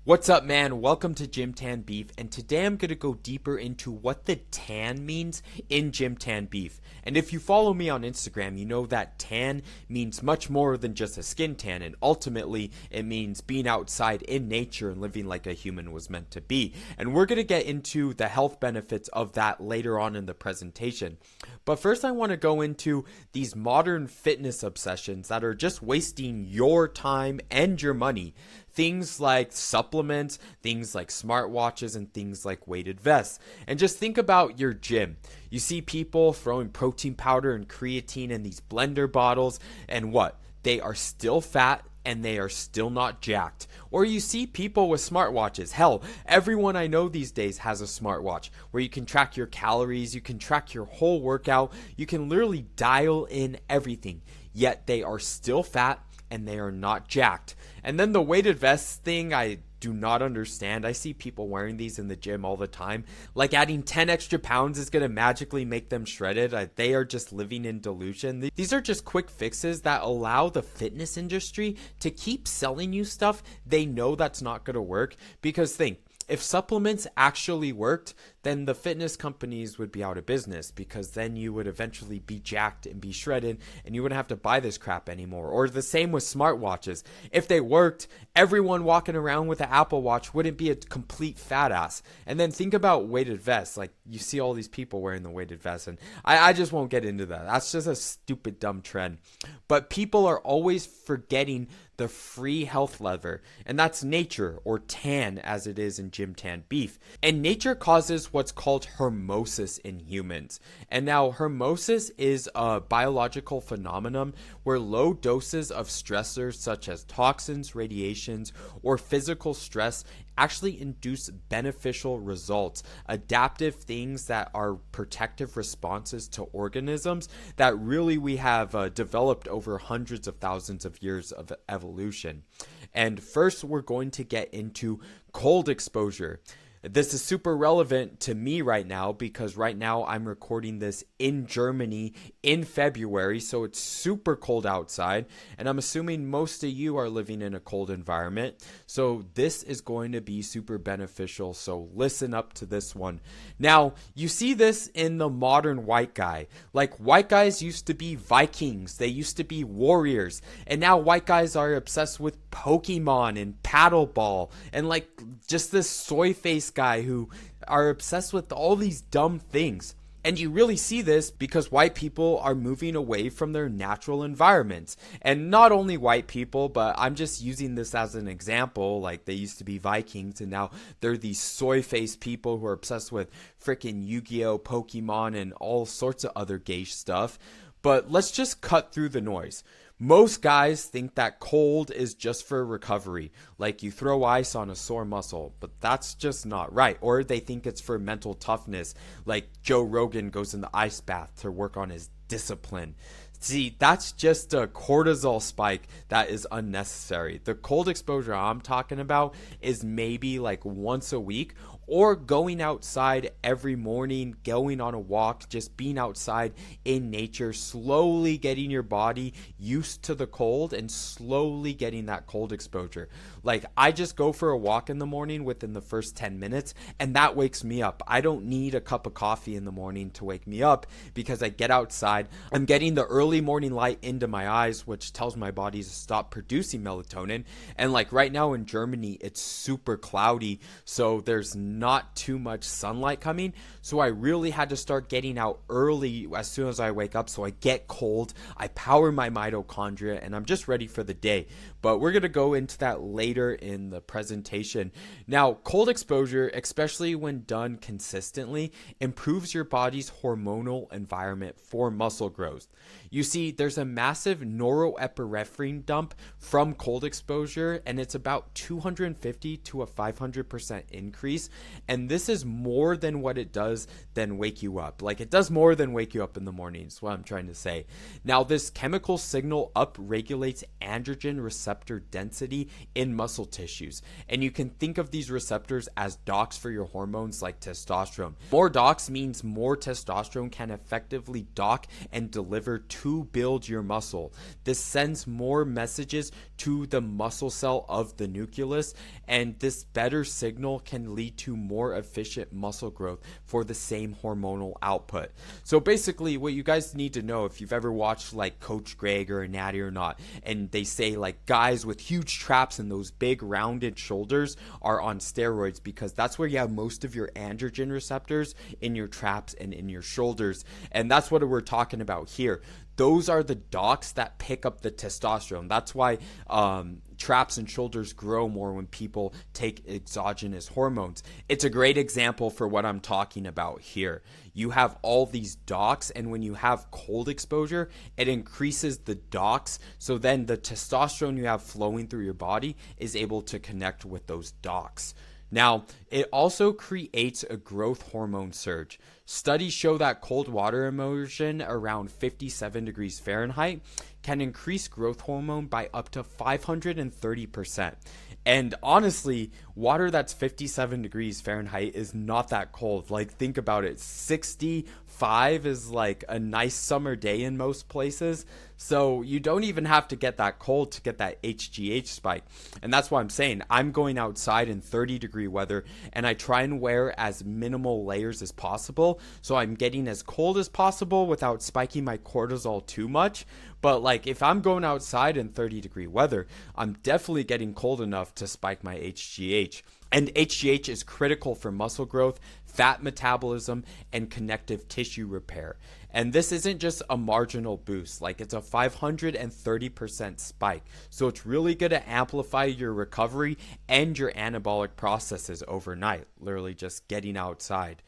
What's up, man? Welcome to Gym Tan Beef, and today I'm going to go deeper into what the tan means in Gym Tan Beef. And if you follow me on Instagram, you know that tan means much more than just a skin tan, and ultimately it means being outside in nature and living like a human was meant to be. And we're going to get into the health benefits of that later on in the presentation. But first, I want to go into these modern fitness obsessions that are just wasting your time and your money. Things like supplements, things like smartwatches, and things like weighted vests. And just think about your gym. You see people throwing protein powder and creatine in these blender bottles, and what? They are still fat and they are still not jacked. Or you see people with smartwatches. Hell, everyone I know these days has a smartwatch where you can track your calories, you can track your whole workout, you can literally dial in everything. Yet they are still fat and they are not jacked. And then the weighted vests thing, I do not understand. I see people wearing these in the gym all the time. Like adding 10 extra pounds is going to magically make them shredded. They are just living in delusion. These are just quick fixes that allow the fitness industry to keep selling you stuff they know that's not going to work. Because think, if supplements actually worked, then the fitness companies would be out of business, because then you would eventually be jacked and be shredded and you wouldn't have to buy this crap anymore. Or the same with smartwatches. If they worked, everyone walking around with an Apple Watch wouldn't be a complete fat ass. And then think about weighted vests. Like, you see all these people wearing the weighted vests, and I just won't get into that. That's just a stupid, dumb trend. But people are always forgetting the free health lever, and that's nature, or tan as it is in Gym Tan Beef. And nature causes what's called hormosis in humans. And now hormosis is a biological phenomenon where low doses of stressors such as toxins, radiations, or physical stress actually induce beneficial results, adaptive things that are protective responses to organisms that really we have developed over hundreds of thousands of years of evolution. And first, we're going to get into cold exposure. This is super relevant to me right now because right now I'm recording this in Germany in February, so it's super cold outside, and I'm assuming most of you are living in a cold environment, so this is going to be super beneficial, so listen up to this one. Now, you see this in the modern white guy. Like, white guys used to be Vikings, they used to be warriors, and now white guys are obsessed with Pokemon and paddleball, and like just this soy face guy who are obsessed with all these dumb things. And you really see this because white people are moving away from their natural environments. And not only white people, but I'm just using this as an example. Like, they used to be Vikings and now they're these soy-faced people who are obsessed with freaking Yu-Gi-Oh, Pokemon, and all sorts of other gay stuff. But let's just cut through the noise. Most guys think that cold is just for recovery, like you throw ice on a sore muscle, but that's just not right. Or they think it's for mental toughness, like Joe Rogan goes in the ice bath to work on his discipline. See, that's just a cortisol spike that is unnecessary. The cold exposure I'm talking about is maybe like once a week, or going outside every morning, going on a walk, just being outside in nature, slowly getting your body used to the cold and slowly getting that cold exposure. Like, I just go for a walk in the morning within the first 10 minutes, and that wakes me up. I don't need a cup of coffee in the morning to wake me up because I get outside. I'm getting the early morning light into my eyes, which tells my body to stop producing melatonin. And like right now in Germany, it's super cloudy, so there's not too much sunlight coming, so I really had to start getting out early as soon as I wake up, so I get cold, I power my mitochondria, and I'm just ready for the day. But we're going to go into that later in the presentation. Now, cold exposure, especially when done consistently, improves your body's hormonal environment for muscle growth. You see, there's a massive norepinephrine dump from cold exposure, and it's about 250 to a 500% increase. And this is more than what it does than wake you up. Like, it does more than wake you up in the morning, is what I'm trying to say. Now, this chemical signal upregulates androgen receptor density in muscle tissues. And you can think of these receptors as docks for your hormones like testosterone. More docks means more testosterone can effectively dock and deliver to build your muscle. This sends more messages to the muscle cell of the nucleus, and this better signal can lead to more efficient muscle growth for the same hormonal output. So basically, what you guys need to know, if you've ever watched like Coach Greg or Natty or not, and they say like guys with huge traps and those big rounded shoulders are on steroids, because that's where you have most of your androgen receptors, in your traps and in your shoulders. And that's what we're talking about here. Those are the docks that pick up the testosterone. That's why traps and shoulders grow more when people take exogenous hormones. It's a great example for what I'm talking about here. You have all these docks, and when you have cold exposure, it increases the docks. So then the testosterone you have flowing through your body is able to connect with those docks. Now, it also creates a growth hormone surge. Studies show that cold water immersion around 57 degrees Fahrenheit can increase growth hormone by up to 530%. And honestly, water that's 57 degrees Fahrenheit is not that cold. Like, think about it. 65 is like a nice summer day in most places. So you don't even have to get that cold to get that HGH spike. And that's why I'm saying I'm going outside in 30-degree weather, and I try and wear as minimal layers as possible. So I'm getting as cold as possible without spiking my cortisol too much. But like, if I'm going outside in 30-degree weather, I'm definitely getting cold enough to spike my HGH. And HGH is critical for muscle growth, fat metabolism, and connective tissue repair. And this isn't just a marginal boost, like it's a 530% spike. So it's really going to amplify your recovery and your anabolic processes overnight, literally just getting outside.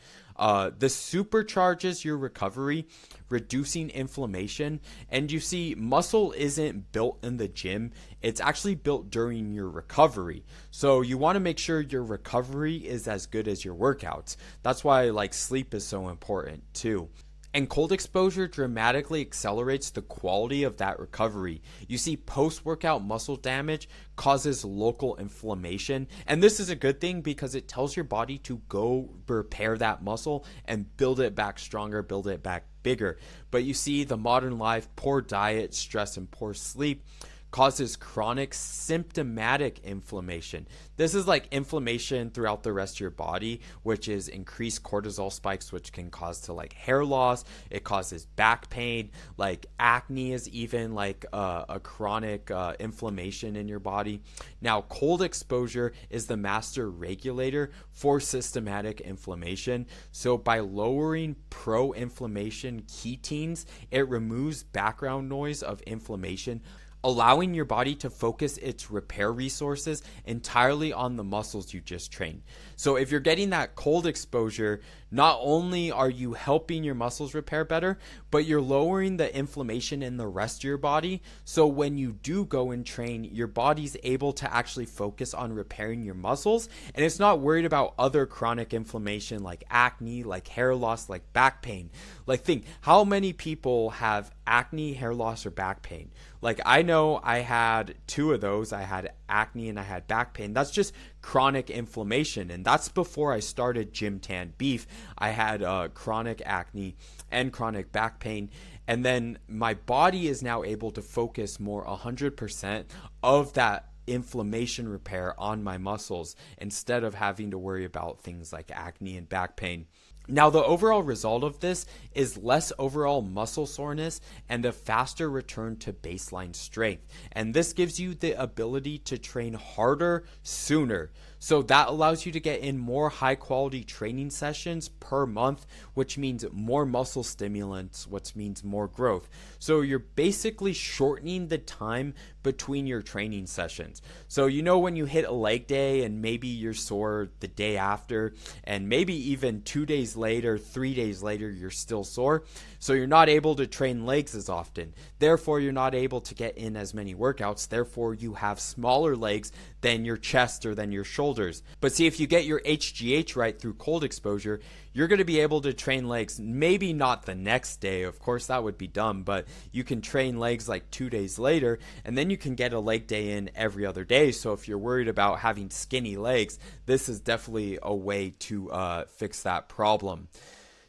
This supercharges your recovery, reducing inflammation. And you see, muscle isn't built in the gym. It's actually built during your recovery. So you want to make sure your recovery is as good as your workouts. That's why like sleep is so important too. And cold exposure dramatically accelerates the quality of that recovery. You see, post-workout muscle damage causes local inflammation. And this is a good thing because it tells your body to go repair that muscle and build it back stronger, build it back bigger. But you see, the modern life, poor diet, stress, and poor sleep causes chronic symptomatic inflammation. This is like inflammation throughout the rest of your body, which is increased cortisol spikes, which can cause to like hair loss. It causes back pain, like acne is even like a chronic inflammation in your body. Now, cold exposure is the master regulator for systematic inflammation. So by lowering pro-inflammation ketones, it removes background noise of inflammation, allowing your body to focus its repair resources entirely on the muscles you just trained. So if you're getting that cold exposure, not only are you helping your muscles repair better, but you're lowering the inflammation in the rest of your body. So when you do go and train, your body's able to actually focus on repairing your muscles, and it's not worried about other chronic inflammation like acne, like hair loss, like back pain. Like, think, how many people have acne, hair loss, or back pain? Like, I know I had two of those. I had acne and I had back pain. That's just chronic inflammation. And that's before I started Gym Tan Beef. I had chronic acne and chronic back pain. And then my body is now able to focus more 100% of that inflammation repair on my muscles instead of having to worry about things like acne and back pain. Now, the overall result of this is less overall muscle soreness and a faster return to baseline strength. And this gives you the ability to train harder sooner. So that allows you to get in more high quality training sessions per month, which means more muscle stimulants, which means more growth. So you're basically shortening the time between your training sessions. So you know, when you hit a leg day and maybe you're sore the day after, and maybe even 2 days days later, 3 days later, you're still sore. So you're not able to train legs as often. Therefore, you're not able to get in as many workouts. Therefore, you have smaller legs than your chest or than your shoulders. But see, if you get your HGH right through cold exposure, you're going to be able to train legs, maybe not the next day. Of course, that would be dumb, but you can train legs like 2 days later, and then you can get a leg day in every other day. So if you're worried about having skinny legs, this is definitely a way to fix that problem.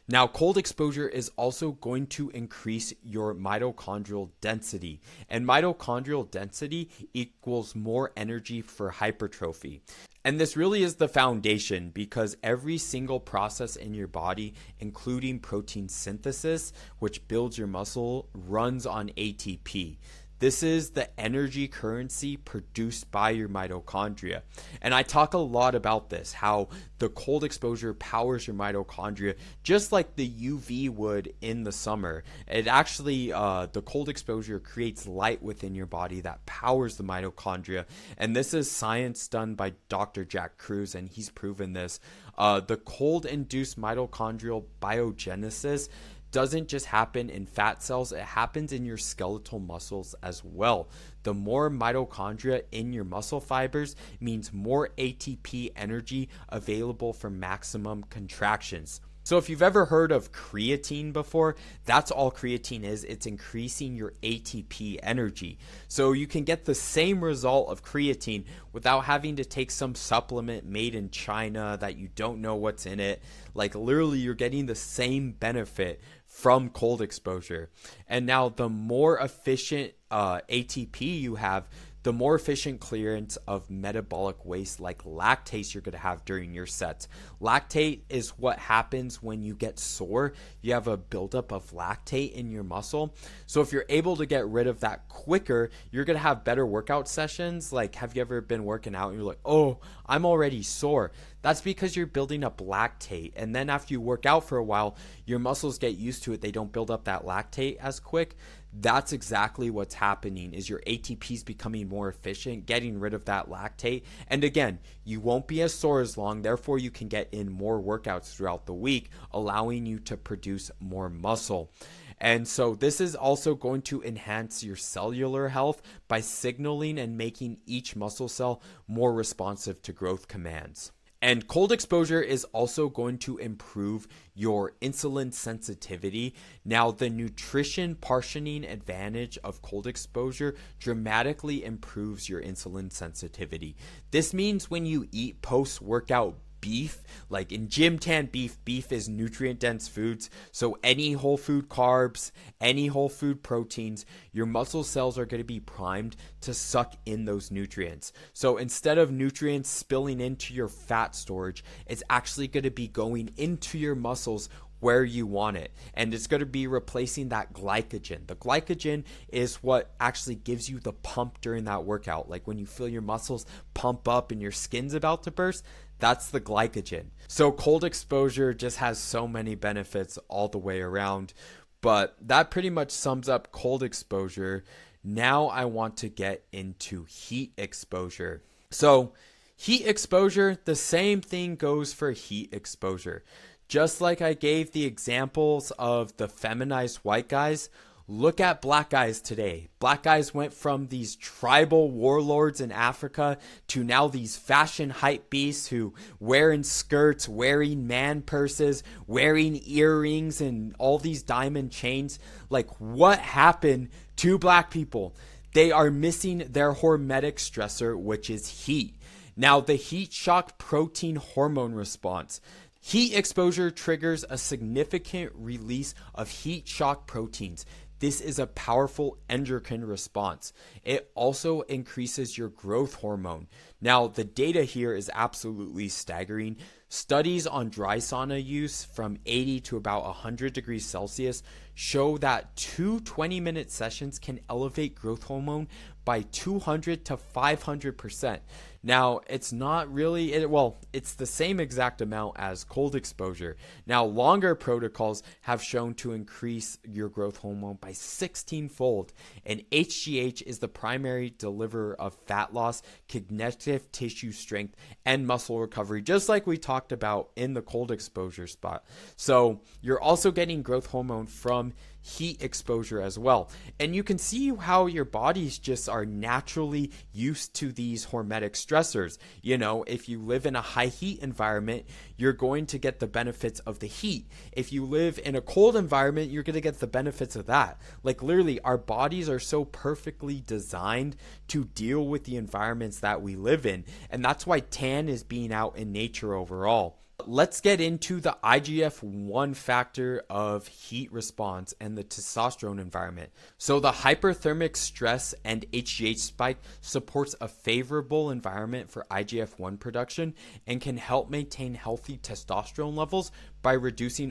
Now, cold exposure is also going to increase your mitochondrial density, and mitochondrial density equals more energy for hypertrophy. And this really is the foundation, because every single process in your body, including protein synthesis, which builds your muscle, runs on ATP. This is the energy currency produced by your mitochondria. And I talk a lot about this, how the cold exposure powers your mitochondria, just like the UV would in the summer. It actually, the cold exposure creates light within your body that powers the mitochondria. And this is science done by Dr. Jack Kruse, and he's proven this. The cold-induced mitochondrial biogenesis doesn't just happen in fat cells, it happens in your skeletal muscles as well. The more mitochondria in your muscle fibers means more ATP energy available for maximum contractions. So if you've ever heard of creatine before, that's all creatine is. It's increasing your ATP energy. So you can get the same result of creatine without having to take some supplement made in China that you don't know what's in it. Like literally you're getting the same benefit from cold exposure. And now the more efficient ATP you have, the more efficient clearance of metabolic waste like lactate you're going to have during your sets. Lactate is what happens when you get sore. You have a buildup of lactate in your muscle. So if you're able to get rid of that quicker, you're going to have better workout sessions. Like, have you ever been working out and you're like, oh, I'm already sore? That's because you're building up lactate. And then after you work out for a while, your muscles get used to it. They don't build up that lactate as quick. That's exactly what's happening, is your ATP is becoming more efficient, getting rid of that lactate. And again, you won't be as sore as long. Therefore, you can get in more workouts throughout the week, allowing you to produce more muscle. And so this is also going to enhance your cellular health by signaling and making each muscle cell more responsive to growth commands. And cold exposure is also going to improve your insulin sensitivity. Now, the nutrition partitioning advantage of cold exposure dramatically improves your insulin sensitivity. This means when you eat post-workout beef, like in Gym Tan beef, beef is nutrient dense foods. So any whole food carbs, any whole food proteins, your muscle cells are going to be primed to suck in those nutrients. So instead of nutrients spilling into your fat storage, it's actually going to be going into your muscles where you want it. And it's going to be replacing that glycogen. The glycogen is what actually gives you the pump during that workout. Like when you feel your muscles pump up and your skin's about to burst, that's the glycogen. So cold exposure just has so many benefits all the way around. But that pretty much sums up cold exposure. Now I want to get into heat exposure. So heat exposure, the same thing goes for heat exposure. Just like I gave the examples of the feminized white guys, look at black guys today. Black guys went from these tribal warlords in Africa to now these fashion hype beasts who wearing skirts, wearing man purses, wearing earrings and all these diamond chains. Like, what happened to black people? They are missing their hormetic stressor, which is heat. Now, the heat shock protein hormone response. Heat exposure triggers a significant release of heat shock proteins. This is a powerful endocrine response. It also increases your growth hormone. Now, the data here is absolutely staggering. Studies on dry sauna use from 80 to about 100 degrees Celsius show that 2 20-minute sessions can elevate growth hormone by 200 to 500%. Now, it's not really, well, it's the same exact amount as cold exposure. Now, longer protocols have shown to increase your growth hormone by 16-fold, and HGH is the primary deliverer of fat loss, connective tissue strength, and muscle recovery, just like we talked about in the cold exposure spot. So, you're also getting growth hormone from heat exposure as well. And you can see how your bodies just are naturally used to these hormetic stressors. You know, if you live in a high heat environment, you're going to get the benefits of the heat. If you live in a cold environment, you're going to get the benefits of that. Like literally, our bodies are so perfectly designed to deal with the environments that we live in. And that's why tan is being out in nature overall. Let's get into the IGF-1 factor of heat response and the testosterone environment. So the hyperthermic stress and HGH spike supports a favorable environment for IGF-1 production and can help maintain healthy testosterone levels by reducing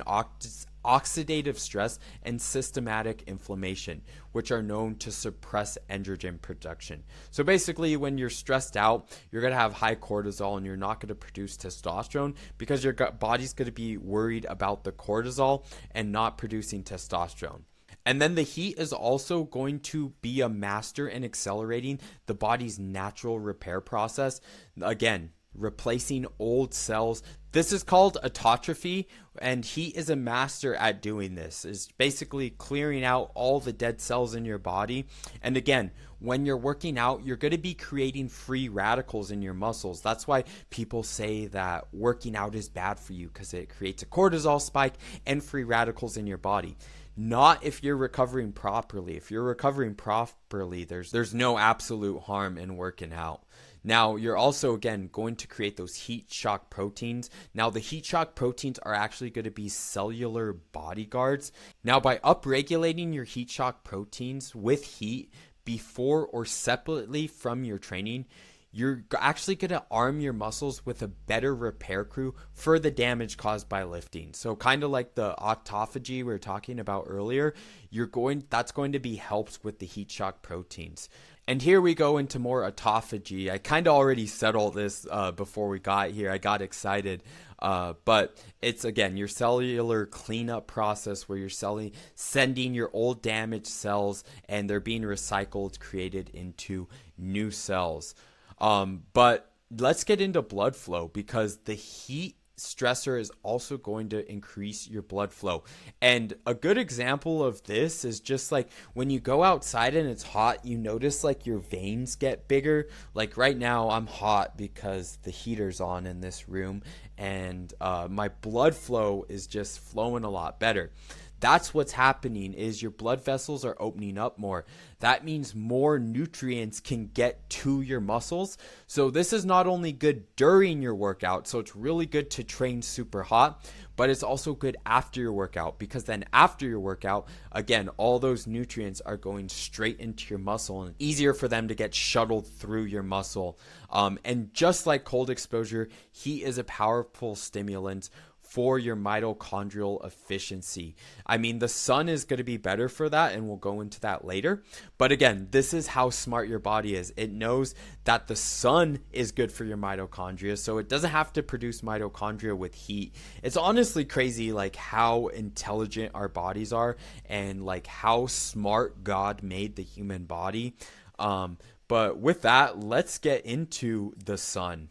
oxidative stress and systematic inflammation, which are known to suppress androgen production. So basically, when you're stressed out, you're going to have high cortisol and you're not going to produce testosterone because your body's going to be worried about the cortisol and not producing testosterone. And then the heat is also going to be a master in accelerating the body's natural repair process. Again, replacing old cells. This is called autotrophy, and heat is a master at doing this. It's basically clearing out all the dead cells in your body. And again, when you're working out, you're going to be creating free radicals in your muscles. That's why people say that working out is bad for you, because it creates a cortisol spike and free radicals in your body. Not if you're recovering properly. If you're recovering properly, there's no absolute harm in working out. Now, you're also, again, going to create those heat shock proteins. Now, the heat shock proteins are actually going to be cellular bodyguards. Now, by upregulating your heat shock proteins with heat before or separately from your training, you're actually going to arm your muscles with a better repair crew for the damage caused by lifting. So kind of like the autophagy we were talking about earlier, that's going to be helped with the heat shock proteins. And here we go into more autophagy. I kind of already said all this before we got here. I got excited. But it's, again, your cellular cleanup process where you're sending your old damaged cells and they're being recycled, created into new cells. But let's get into blood flow, because the heat stressor is also going to increase your blood flow. And a good example of this is just like when you go outside and it's hot, you notice like your veins get bigger. Like right now I'm hot because the heater's on in this room, and my blood flow is just flowing a lot better. That's what's happening, is your blood vessels are opening up more. That means more nutrients can get to your muscles. So this is not only good during your workout, so it's really good to train super hot, but it's also good after your workout, because then after your workout, again, all those nutrients are going straight into your muscle and easier for them to get shuttled through your muscle. And just like cold exposure, heat is a powerful stimulant for your mitochondrial efficiency. I mean, the sun is going to be better for that, and we'll go into that later. But again, this is how smart your body is. It knows that the sun is good for your mitochondria, so it doesn't have to produce mitochondria with heat. It's honestly crazy, like how intelligent our bodies are and like how smart God made the human body. But with that, let's get into the sun.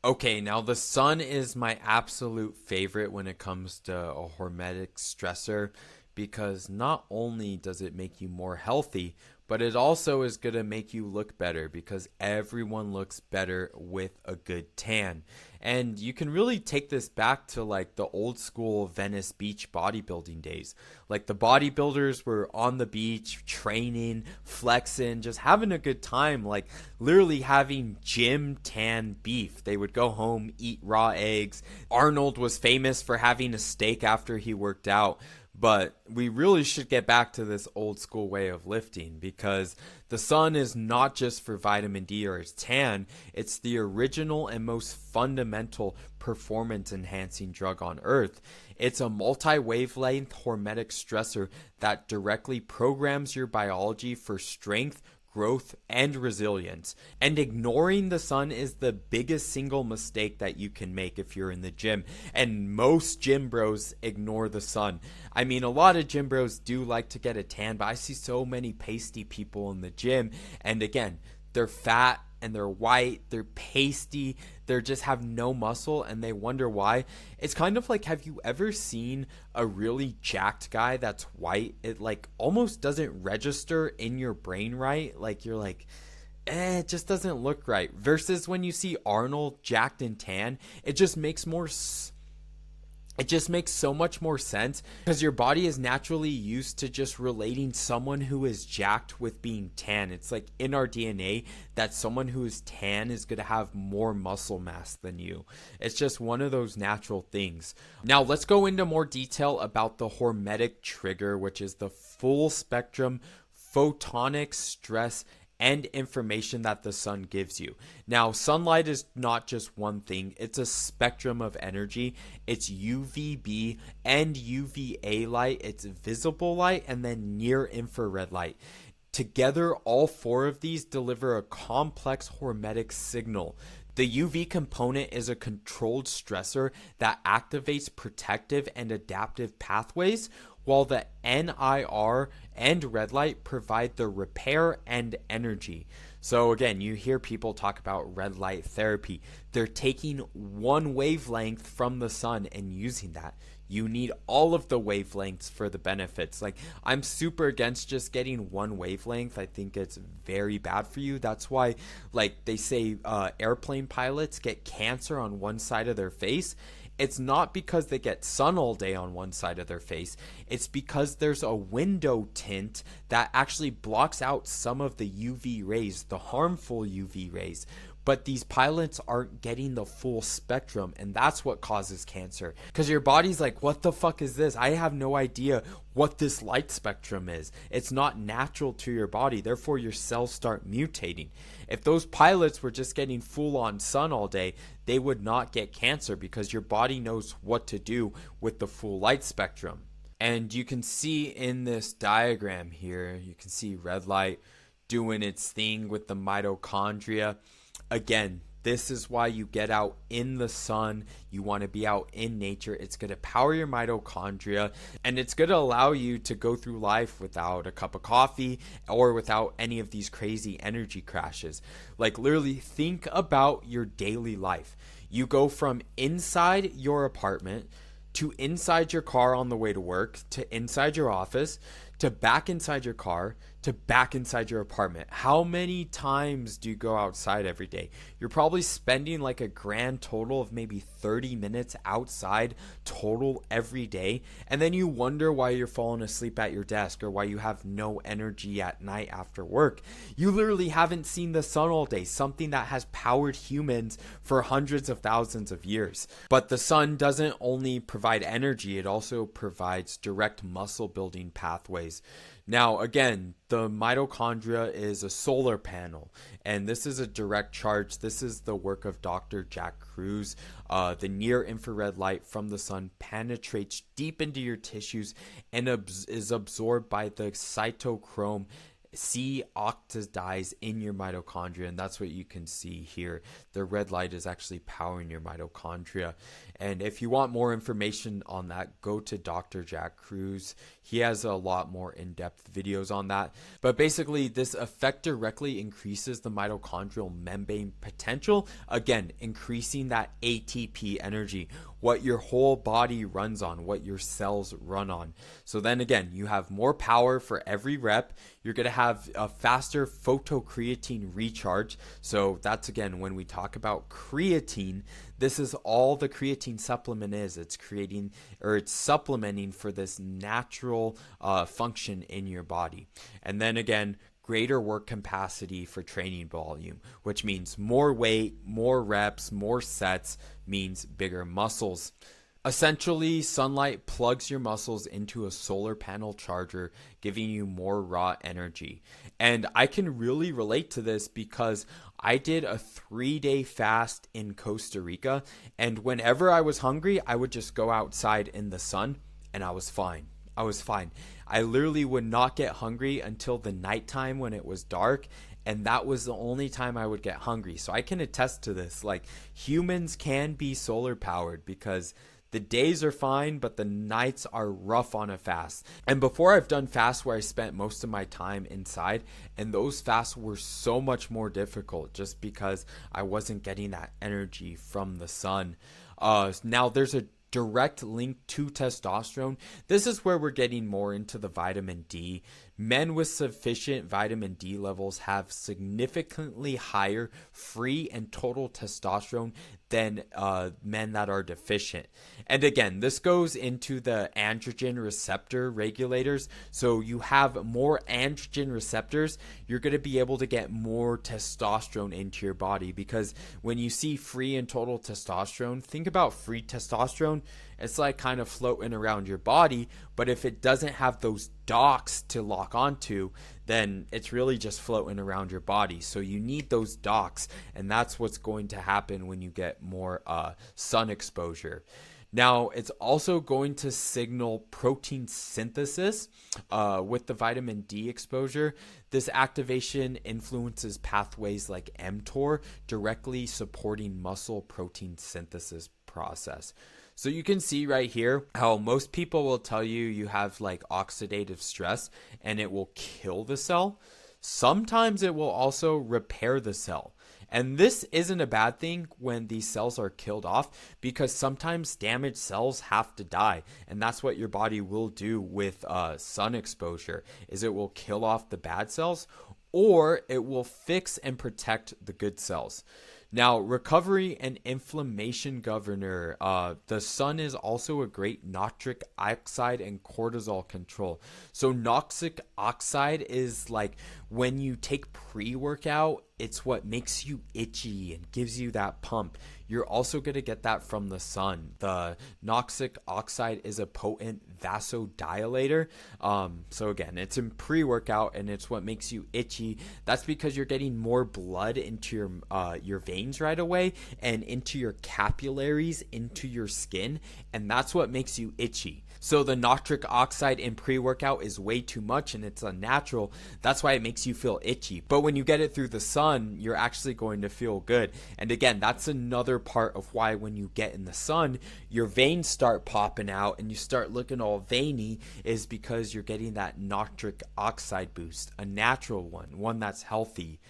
Okay, now the sun is my absolute favorite when it comes to a hormetic stressor, because not only does it make you more healthy, but it also is going to make you look better, because everyone looks better with a good tan. And you can really take this back to like the old school Venice Beach bodybuilding days. Like the bodybuilders were on the beach, training, flexing, just having a good time, like literally having gym tan beef. They would go home, eat raw eggs. Arnold was famous for having a steak after he worked out. But we really should get back to this old school way of lifting, because the sun is not just for vitamin D or its tan. It's the original and most fundamental performance enhancing drug on Earth. It's a multi-wavelength hormetic stressor that directly programs your biology for strength, growth, and resilience. And ignoring the sun is the biggest single mistake that you can make if you're in the gym. And most gym bros ignore the sun. I mean, a lot of gym bros do like to get a tan, but I see so many pasty people in the gym. And again, they're fat and they're white, they're pasty, they just have no muscle, and they wonder why. It's kind of like, have you ever seen a really jacked guy that's white? It like almost doesn't register in your brain right. Like you're like, it just doesn't look right. Versus when you see Arnold jacked and tan, it just makes so much more sense, because your body is naturally used to just relating someone who is jacked with being tan. It's like in our DNA that someone who is tan is going to have more muscle mass than you. It's just one of those natural things. Now let's go into more detail about the hormetic trigger, which is the full spectrum photonic stress and information that the sun gives you. Now, sunlight is not just one thing, it's a spectrum of energy. It's UVB and UVA light, it's visible light, and then near infrared light. Together, all four of these deliver a complex hormetic signal. The UV component is a controlled stressor that activates protective and adaptive pathways, while the NIR and red light provide the repair and energy. So again, you hear people talk about red light therapy. They're taking one wavelength from the sun and using that. You need all of the wavelengths for the benefits. Like, I'm super against just getting one wavelength. I think it's very bad for you. That's why, like, they say airplane pilots get cancer on one side of their face. It's not because they get sun all day on one side of their face. It's because there's a window tint that actually blocks out some of the UV rays, the harmful UV rays. But these pilots aren't getting the full spectrum, and that's what causes cancer. Because your body's like, what the fuck is this? I have no idea what this light spectrum is. It's not natural to your body, therefore your cells start mutating. If those pilots were just getting full-on sun all day, they would not get cancer, because your body knows what to do with the full light spectrum. And you can see in this diagram here, you can see red light doing its thing with the mitochondria. Again, this is why you get out in the sun. You want to be out in nature. It's going to power your mitochondria, and it's going to allow you to go through life without a cup of coffee or without any of these crazy energy crashes. Like, literally think about your daily life. You go from inside your apartment to inside your car on the way to work, to inside your office, to back inside your car, to back inside your apartment. How many times do you go outside every day? You're probably spending like a grand total of maybe 30 minutes outside total every day. And then you wonder why you're falling asleep at your desk, or why you have no energy at night after work. You literally haven't seen the sun all day, something that has powered humans for hundreds of thousands of years. But the sun doesn't only provide energy, it also provides direct muscle building pathways. Now, again, the mitochondria is a solar panel, and this is a direct charge. This is the work of Dr. Jack Kruse. The near infrared light from the sun penetrates deep into your tissues and is absorbed by the cytochrome C oxidize in your mitochondria, and that's what you can see here. The red light is actually powering your mitochondria. And if you want more information on that, go to Dr. Jack Kruse. He has a lot more in-depth videos on that. But basically, this effect directly increases the mitochondrial membrane potential, again, increasing that ATP energy, what your whole body runs on, what your cells run on. So then again, you have more power for every rep. You're going to have a faster photocreatine recharge. So that's, again, when we talk about creatine, this is all the creatine supplement is. It's creating, or it's supplementing for this natural function in your body. And then again, greater work capacity for training volume, which means more weight, more reps, more sets, means bigger muscles. Essentially, sunlight plugs your muscles into a solar panel charger, giving you more raw energy. And I can really relate to this because I did a 3-day fast in Costa Rica, and whenever I was hungry, I would just go outside in the sun and I was fine. I was fine. I literally would not get hungry until the nighttime when it was dark, and that was the only time I would get hungry. So I can attest to this. Like, humans can be solar powered because the days are fine, but the nights are rough on a fast. And before, I've done fasts where I spent most of my time inside, and those fasts were so much more difficult just because I wasn't getting that energy from the sun. Now there's a direct link to testosterone. This is where we're getting more into the vitamin D. Men with sufficient vitamin D levels have significantly higher free and total testosterone than men that are deficient. And again, this goes into the androgen receptor regulators. So you have more androgen receptors, you're going to be able to get more testosterone into your body, because when you see free and total testosterone, think about free testosterone. It's like kind of floating around your body, but if it doesn't have those docks to lock onto, then it's really just floating around your body. So you need those docks, and that's what's going to happen when you get more sun exposure. Now, it's also going to signal protein synthesis with the vitamin D exposure. This activation influences pathways like mTOR, directly supporting muscle protein synthesis process. So you can see right here how most people will tell you you have like oxidative stress and it will kill the cell. Sometimes it will also repair the cell. And this isn't a bad thing when these cells are killed off, because sometimes damaged cells have to die. And that's what your body will do with sun exposure, is it will kill off the bad cells, or it will fix and protect the good cells. Now, recovery and inflammation governor. The sun is also a great nitric oxide and cortisol control. So nitric oxide is like when you take pre-workout, it's what makes you itchy and gives you that pump. You're also going to get that from the sun. The nitric oxide is a potent vasodilator. So again, it's in pre-workout and it's what makes you itchy. That's because you're getting more blood into your veins right away and into your capillaries, into your skin, and that's what makes you itchy. So the nitric oxide in pre-workout is way too much and it's unnatural. That's why it makes you feel itchy. But when you get it through the sun, you're actually going to feel good. And again, that's another part of why when you get in the sun, your veins start popping out and you start looking all veiny, is because you're getting that nitric oxide boost, a natural one that's healthy.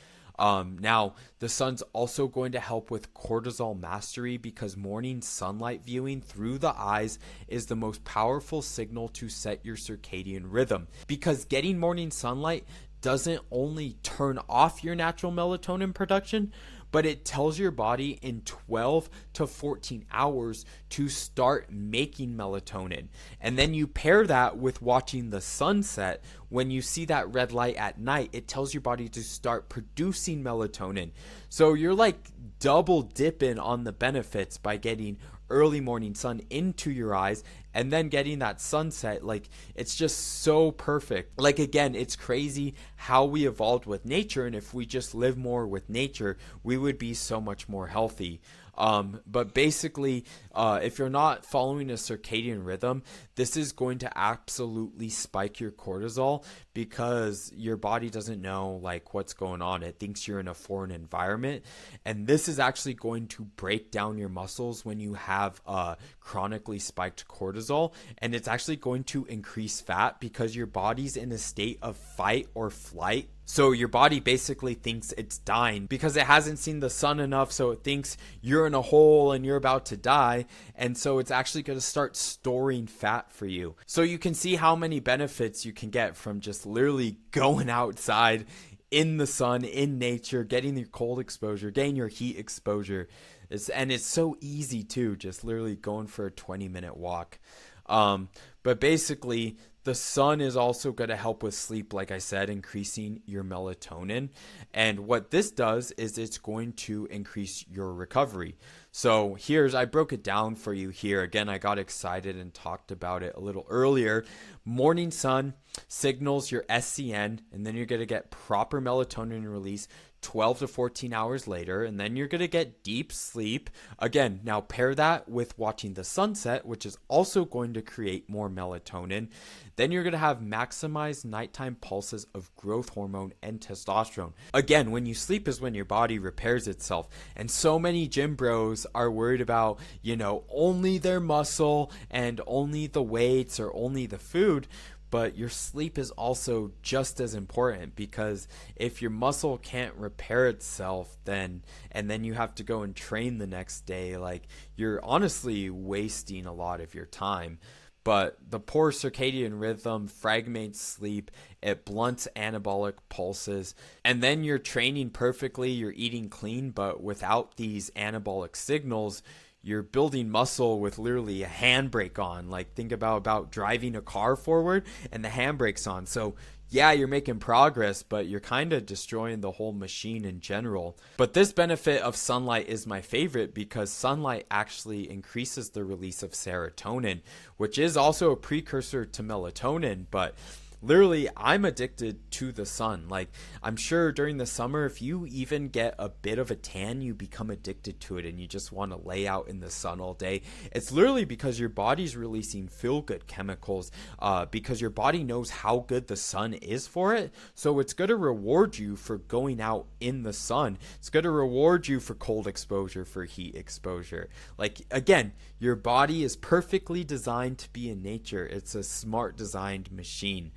Now, the sun's also going to help with cortisol mastery, because morning sunlight viewing through the eyes is the most powerful signal to set your circadian rhythm. Because getting morning sunlight doesn't only turn off your natural melatonin production, but it tells your body in 12 to 14 hours to start making melatonin. And then you pair that with watching the sunset. When you see that red light at night, it tells your body to start producing melatonin. So you're like double dipping on the benefits by getting early morning sun into your eyes and then getting that sunset. Like, it's just so perfect. Like, again, it's crazy how we evolved with nature, and if we just live more with nature, we would be so much more healthy. But basically, if you're not following a circadian rhythm, this is going to absolutely spike your cortisol, because your body doesn't know like what's going on. It thinks you're in a foreign environment. And this is actually going to break down your muscles when you have chronically spiked cortisol. And it's actually going to increase fat, because your body's in a state of fight or flight. So your body basically thinks it's dying because it hasn't seen the sun enough. So it thinks you're in a hole and you're about to die. And so it's actually going to start storing fat for you. So you can see how many benefits you can get from just literally going outside in the sun, in nature, getting your cold exposure, getting your heat exposure. And it's so easy too, just literally going for a 20-minute walk. But basically, the sun is also going to help with sleep, like I said, increasing your melatonin. And what this does is it's going to increase your recovery. So I broke it down for you here. Again, I got excited and talked about it a little earlier. Morning sun signals your SCN, and then you're going to get proper melatonin release 12 to 14 hours later, and then you're going to get deep sleep. Again, now pair that with watching the sunset, which is also going to create more melatonin. Then you're going to have maximized nighttime pulses of growth hormone and testosterone. Again, when you sleep is when your body repairs itself. And so many gym bros are worried about, only their muscle and only the weights or only the food. But your sleep is also just as important, because if your muscle can't repair itself, then you have to go and train the next day, like, you're honestly wasting a lot of your time. But the poor circadian rhythm fragments sleep, it blunts anabolic pulses, and then you're training perfectly, you're eating clean, but without these anabolic signals, you're building muscle with literally a handbrake on. Like, think about driving a car forward and the handbrake's on. So yeah, you're making progress, but you're kind of destroying the whole machine in general. But this benefit of sunlight is my favorite, because sunlight actually increases the release of serotonin, which is also a precursor to melatonin. But literally, I'm addicted to the sun. Like, I'm sure during the summer, if you even get a bit of a tan, you become addicted to it and you just want to lay out in the sun all day. It's literally because your body's releasing feel-good chemicals, because your body knows how good the sun is for it. So it's going to reward you for going out in the sun. It's going to reward you for cold exposure, for heat exposure. Like, again, your body is perfectly designed to be in nature. It's a smart designed machine.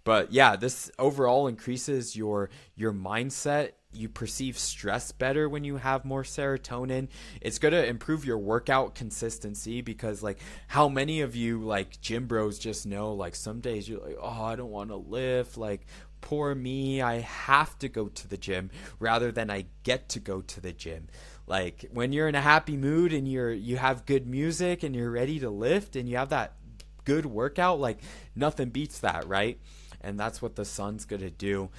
But yeah, this overall increases your mindset. You perceive stress better when you have more serotonin. It's going to improve your workout consistency, because, like, how many of you, like, gym bros, just know, like, some days you're like, oh, I don't want to lift, like, poor me, I have to go to the gym rather than I get to go to the gym. Like, when you're in a happy mood and you have good music and you're ready to lift and you have that good workout, like, nothing beats that, right? And that's what the sun's gonna do.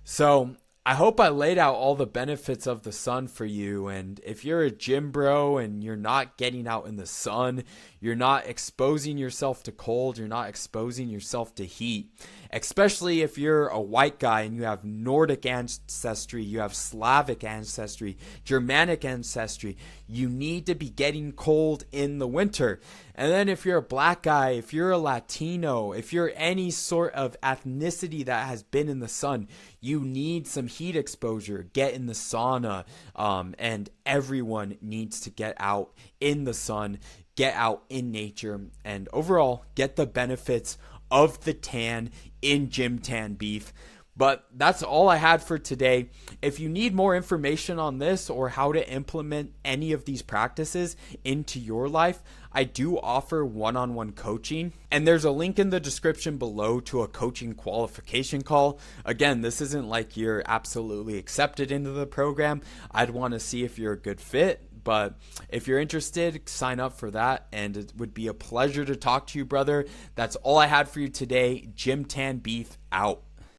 So I hope I laid out all the benefits of the sun for you. And if you're a gym bro and you're not getting out in the sun, you're not exposing yourself to cold, you're not exposing yourself to heat, especially if you're a white guy and you have Nordic ancestry, you have Slavic ancestry, Germanic ancestry, you need to be getting cold in the winter. And then if you're a black guy, if you're a Latino, if you're any sort of ethnicity that has been in the sun, you need some heat exposure. Get in the sauna, and everyone needs to get out in the sun, get out in nature, and overall get the benefits of the tan in Gym Tan Beef. But that's all I had for today. If you need more information on this or how to implement any of these practices into your life, I do offer one-on-one coaching, and there's a link in the description below to a coaching qualification call. Again, this isn't like you're absolutely accepted into the program. I'd want to see if you're a good fit. But if you're interested, sign up for that, and it would be a pleasure to talk to you, brother. That's all I had for you today. Gym Tan Beef out.